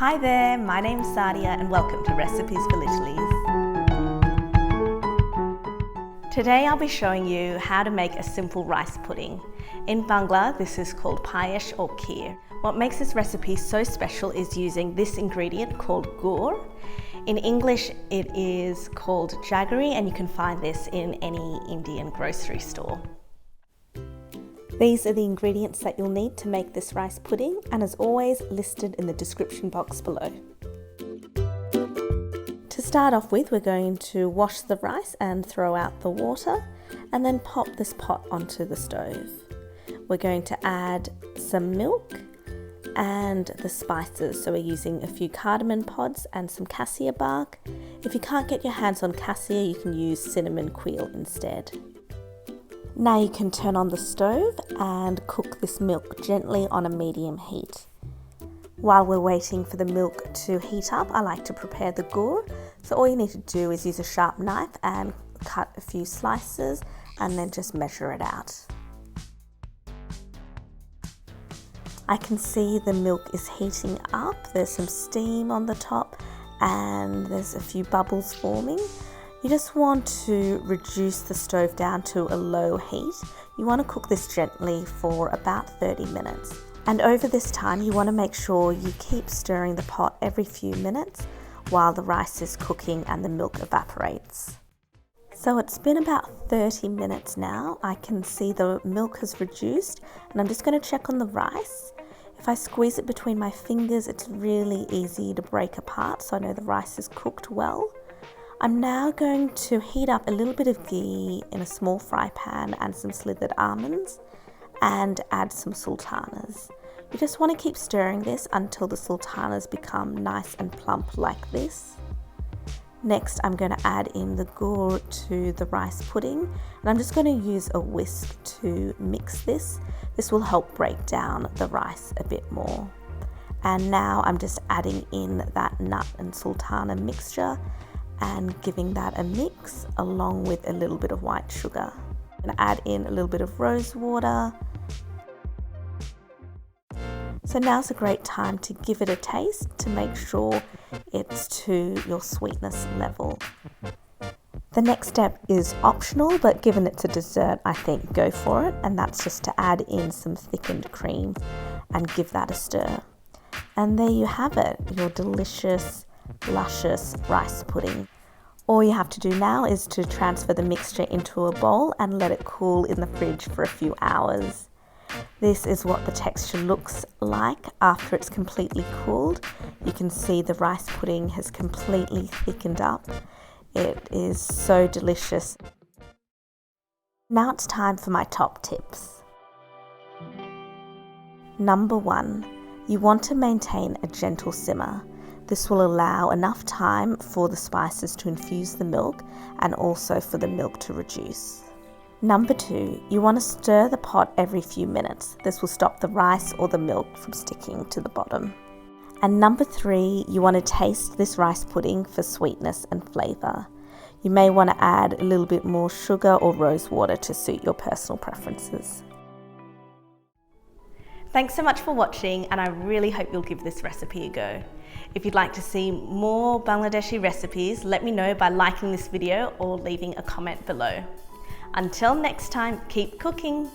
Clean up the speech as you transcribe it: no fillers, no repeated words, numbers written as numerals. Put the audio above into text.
Hi there, my name's Sadia and welcome to Recipes for Littlies. Today I'll be showing you how to make a simple rice pudding. In Bangla, this is called payesh or kheer. What makes this recipe so special is using this ingredient called gur. In English, it is called Jaggery, and you can find this in any Indian grocery store. These are the ingredients that you'll need to make this rice pudding, and as always, listed in the description box below. To start off with, we're going to wash the rice and throw out the water, and then pop this pot onto the stove. We're going to add some milk and the spices. So we're using a few cardamon pods and some cassia bark. If you can't get your hands on cassia, you can use cinnamon quill instead. Now you can turn on the stove and cook this milk gently on a medium heat. While we're waiting for the milk to heat up, I like to prepare the gur. So all you need to do is use a sharp knife and cut a few slices and then just measure it out. I can see the milk is heating up. There's some steam on the top and there's a few bubbles forming. You just want to reduce the stove down to a low heat. You want to cook this gently for about 30 minutes. And over this time, you want to make sure you keep stirring the pot every few minutes while the rice is cooking and the milk evaporates. So it's been about 30 minutes now. I can see the milk has reduced, and I'm just going to check on the rice. If I squeeze it between my fingers, it's really easy to break apart, so I know the rice is cooked well. I'm now going to heat up a little bit of ghee in a small fry pan and some slithered almonds and add some sultanas. You just want to keep stirring this until the sultanas become nice and plump like this. Next, I'm going to add in the gur to the rice pudding, and I'm just going to use a whisk to mix this. This will help break down the rice a bit more. And now I'm just adding in that nut and sultana mixture and giving that a mix along with a little bit of white sugar. I'm going to add in a little bit of rose water. So now's a great time to give it a taste to make sure it's to your sweetness level. The next step is optional, but given it's a dessert, I think go for it, and that's just to add in some thickened cream and give that a stir. And there you have it, your delicious, luscious rice pudding. All you have to do now is to transfer the mixture into a bowl and let it cool in the fridge for a few hours. This is what the texture looks like after it's completely cooled. You can see the rice pudding has completely thickened up. It is so delicious. Now it's time for my top tips. Number 1, you want to maintain a gentle simmer. This will allow enough time for the spices to infuse the milk and also for the milk to reduce. Number 2, you want to stir the pot every few minutes. This will stop the rice or the milk from sticking to the bottom. And number 3, you want to taste this rice pudding for sweetness and flavour. You may want to add a little bit more sugar or rose water to suit your personal preferences. Thanks so much for watching, and I really hope you'll give this recipe a go. If you'd like to see more Bangladeshi recipes, let me know by liking this video or leaving a comment below. Until next time, keep cooking!